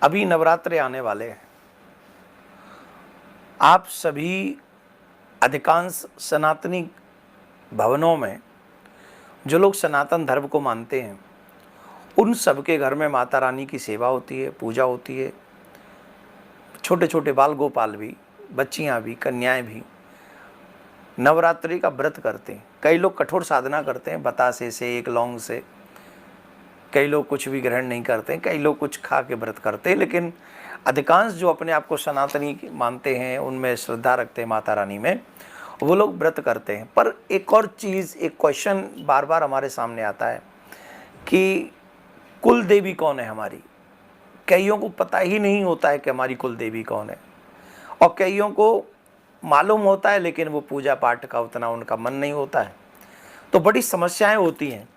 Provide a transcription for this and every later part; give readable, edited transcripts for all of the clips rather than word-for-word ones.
अभी नवरात्रे आने वाले हैं। आप सभी अधिकांश सनातनी भवनों में जो लोग सनातन धर्म को मानते हैं, उन सबके घर में माता रानी की सेवा होती है, पूजा होती है। छोटे छोटे बाल गोपाल भी, बच्चियां भी, कन्याएं भी नवरात्रि का व्रत करते हैं। कई लोग कठोर साधना करते हैं, बतासे से, एक लौंग से। कई लोग कुछ भी ग्रहण नहीं करते हैं, कई लोग कुछ खा के व्रत करते हैं। लेकिन अधिकांश जो अपने आप को सनातनी मानते हैं, उनमें श्रद्धा रखते हैं माता रानी में, वो लोग व्रत करते हैं। पर एक और चीज़, एक क्वेश्चन बार बार हमारे सामने आता है कि कुल देवी कौन है हमारी। कईयों को पता ही नहीं होता है कि हमारी कुल देवी कौन है, और कईयों को मालूम होता है लेकिन वो पूजा पाठ का उतना उनका मन नहीं होता है। तो बड़ी समस्याएं होती हैं।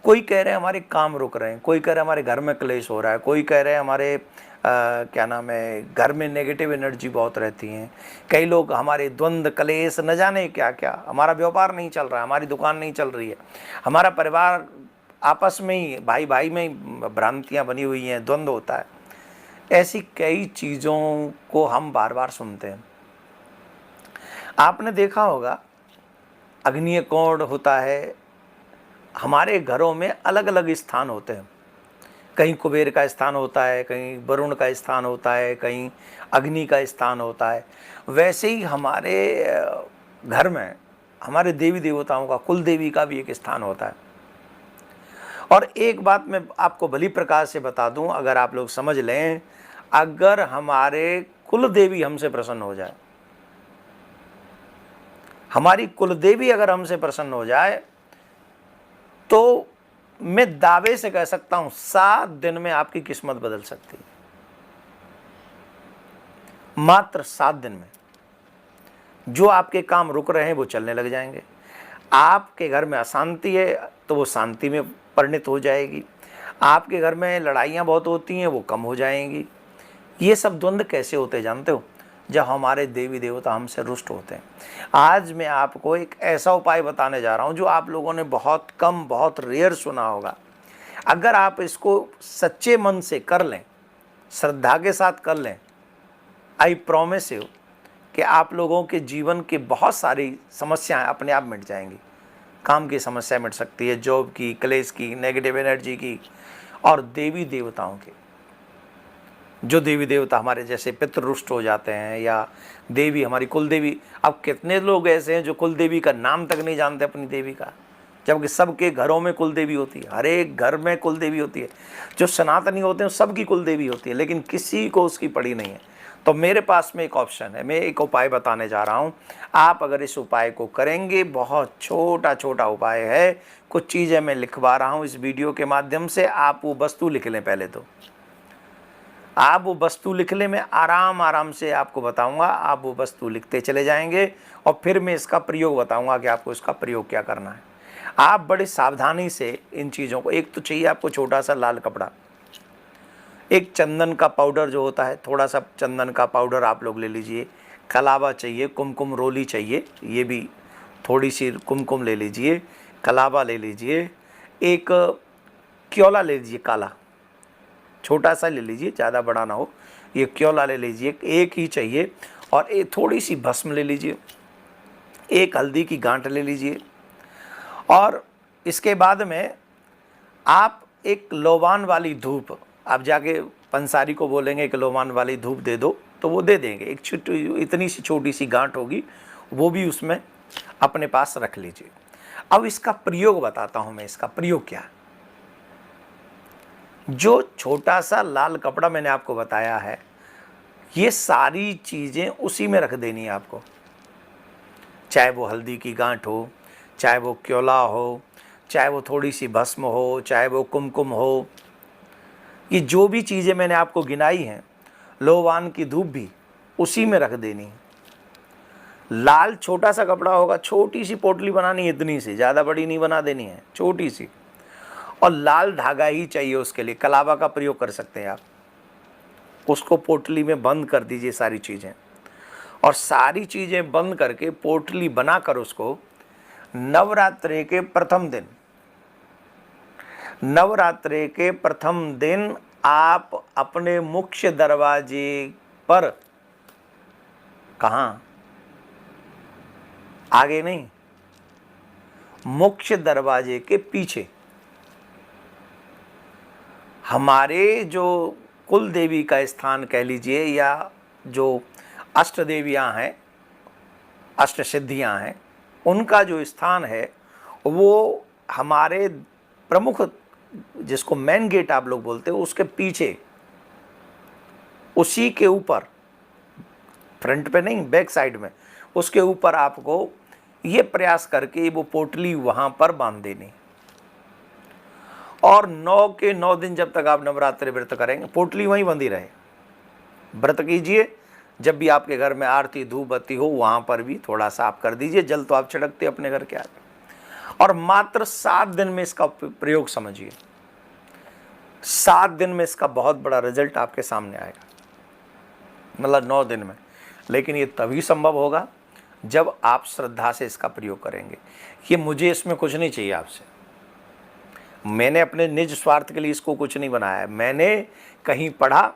कोई कह रहे हैं हमारे काम रुक रहे हैं, कोई कह रहे हैं हमारे घर में क्लेश हो रहा है, कोई कह रहे हैं हमारे क्या नाम है, घर में नेगेटिव एनर्जी बहुत रहती हैं। कई लोग हमारे द्वंद्व, क्लेश, न जाने क्या क्या, हमारा व्यापार नहीं चल रहा है, हमारी दुकान नहीं चल रही है, हमारा परिवार आपस में ही, भाई भाई में ही भ्रांतियाँ बनी हुई हैं, द्वंद्व होता है। ऐसी कई चीज़ों को हम बार बार सुनते हैं। आपने देखा होगा अग्नि कोण होता है, हमारे घरों में अलग अलग स्थान होते हैं। कहीं कुबेर का स्थान होता है, कहीं वरुण का स्थान होता है, कहीं अग्नि का स्थान होता है। वैसे ही हमारे घर में हमारे देवी देवताओं का, कुल देवी का भी एक स्थान होता है। और एक बात मैं आपको भली प्रकार से बता दूं, अगर आप लोग समझ लें, अगर हमारे कुल देवी हमसे प्रसन्न हो जाए, हमारी कुल देवी अगर हमसे प्रसन्न हो जाए, तो मैं दावे से कह सकता हूं 7 दिन में आपकी किस्मत बदल सकती है। मात्र 7 दिन में जो आपके काम रुक रहे हैं वो चलने लग जाएंगे। आपके घर में अशांति है तो वो शांति में परिणित हो जाएगी। आपके घर में लड़ाइयाँ बहुत होती हैं, वो कम हो जाएंगी। ये सब द्वंद्व कैसे होते जानते हो? जब हमारे देवी देवता हमसे रुष्ट होते हैं। आज मैं आपको एक ऐसा उपाय बताने जा रहा हूँ जो आप लोगों ने बहुत कम, बहुत रेयर सुना होगा। अगर आप इसको सच्चे मन से कर लें, श्रद्धा के साथ कर लें, आई प्रॉमिस यू कि आप लोगों के जीवन की बहुत सारी समस्याएं अपने आप मिट जाएंगी। काम की समस्या मिट सकती है, जॉब की, क्लेश की, नेगेटिव एनर्जी की, और देवी देवताओं की। जो देवी देवता हमारे जैसे पितृ रुष्ट हो जाते हैं, या देवी हमारी कुल देवी। अब कितने लोग ऐसे हैं जो कुल देवी का नाम तक नहीं जानते अपनी देवी का, जबकि सबके घरों में कुल देवी होती है, हर एक घर में कुल देवी होती है। जो सनातनी होते हैं सबकी कुल देवी होती है, लेकिन किसी को उसकी पड़ी नहीं है। तो मेरे पास में एक ऑप्शन है, मैं एक उपाय बताने जा रहा हूँ। आप अगर इस उपाय को करेंगे, बहुत छोटा छोटा उपाय है, कुछ चीज़ें मैं लिखवा रहा हूँ इस वीडियो के माध्यम से। आप वो वस्तु लिख लें, पहले तो आप वो वस्तु लिख लें। मैं आराम आराम से आपको बताऊंगा, आप वो वस्तु लिखते चले जाएंगे, और फिर मैं इसका प्रयोग बताऊंगा कि आपको इसका प्रयोग क्या करना है। आप बड़ी सावधानी से इन चीज़ों को, एक तो चाहिए आपको छोटा सा लाल कपड़ा, एक चंदन का पाउडर जो होता है, थोड़ा सा चंदन का पाउडर आप लोग ले लीजिए, कलावा चाहिए, कुमकुम रोली चाहिए, ये भी थोड़ी सी कुमकुम ले लीजिए, कलावा ले लीजिए, एक क्योला ले लीजिए, काला छोटा सा ले लीजिए, ज़्यादा बड़ा ना हो, ये क्योला ले लीजिए, एक ही चाहिए। और एक थोड़ी सी भस्म ले लीजिए, एक हल्दी की गांठ ले लीजिए, और इसके बाद में आप एक लोबान वाली धूप, आप जाके पंसारी को बोलेंगे कि लोबान वाली धूप दे दो, तो वो दे देंगे। एक छोटी, इतनी सी छोटी सी गांठ होगी, वो भी उसमें अपने पास रख लीजिए। अब इसका प्रयोग बताता हूँ मैं, इसका प्रयोग क्या है। जो छोटा सा लाल कपड़ा मैंने आपको बताया है, ये सारी चीज़ें उसी में रख देनी है आपको। चाहे वो हल्दी की गांठ हो, चाहे वो क्योला हो, चाहे वो थोड़ी सी भस्म हो, चाहे वो कुमकुम हो, ये जो भी चीज़ें मैंने आपको गिनाई हैं, लोबान की धूप भी उसी में रख देनी है। लाल छोटा सा कपड़ा होगा, छोटी सी पोटली बनानी है, इतनी सी, ज़्यादा बड़ी नहीं बना देनी है, छोटी सी, और लाल धागा ही चाहिए उसके लिए। कलावा का प्रयोग कर सकते हैं आप। उसको पोटली में बंद कर दीजिए सारी चीज़ें, और सारी चीज़ें बंद करके पोटली बनाकर उसको नवरात्रि के प्रथम दिन, नवरात्रि के प्रथम दिन आप अपने मुख्य दरवाजे पर, कहाँ, आगे नहीं, मुख्य दरवाजे के पीछे हमारे जो कुल देवी का स्थान कह लीजिए, या जो अष्ट देवियाँ हैं, अष्ट सिद्धियाँ हैं, उनका जो स्थान है वो हमारे प्रमुख, जिसको मेन गेट आप लोग बोलते हो, उसके पीछे, उसी के ऊपर, फ्रंट पे नहीं, बैक साइड में, उसके ऊपर आपको ये प्रयास करके वो पोटली वहाँ पर बांध देनी। और 9 के 9 दिन जब तक आप नवरात्रि व्रत करेंगे, पोटली वहीं बंधी रहे। व्रत कीजिए, जब भी आपके घर में आरती धूप बत्ती हो, वहाँ पर भी थोड़ा सा आप कर दीजिए। जल तो आप छिड़कते अपने घर के आगे। और मात्र 7 दिन में इसका प्रयोग समझिए, 7 दिन में इसका बहुत बड़ा रिजल्ट आपके सामने आएगा, मतलब 9 दिन में। लेकिन ये तभी संभव होगा जब आप श्रद्धा से इसका प्रयोग करेंगे। ये मुझे इसमें कुछ नहीं चाहिए आपसे, मैंने अपने निज स्वार्थ के लिए इसको कुछ नहीं बनाया है। मैंने कहीं पढ़ा,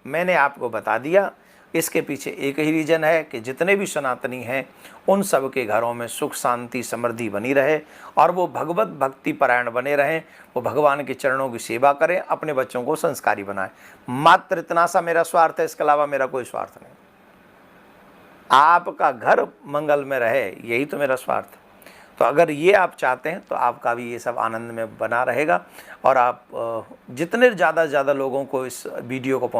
मैंने आपको बता दिया। इसके पीछे एक ही रीज़न है कि जितने भी सनातनी हैं उन सब के घरों में सुख शांति समृद्धि बनी रहे और वो भगवत भक्ति परायण बने रहें, वो भगवान के चरणों की सेवा करें, अपने बच्चों को संस्कारी बनाएं। मात्र इतना सा मेरा स्वार्थ है, इसके अलावा मेरा कोई स्वार्थ नहीं। आपका घर मंगल में रहे, यही तो मेरा स्वार्थ है। तो अगर ये आप चाहते हैं तो आपका भी ये सब आनंद में बना रहेगा। और आप जितने ज़्यादा से ज़्यादा लोगों को इस वीडियो को पहुँच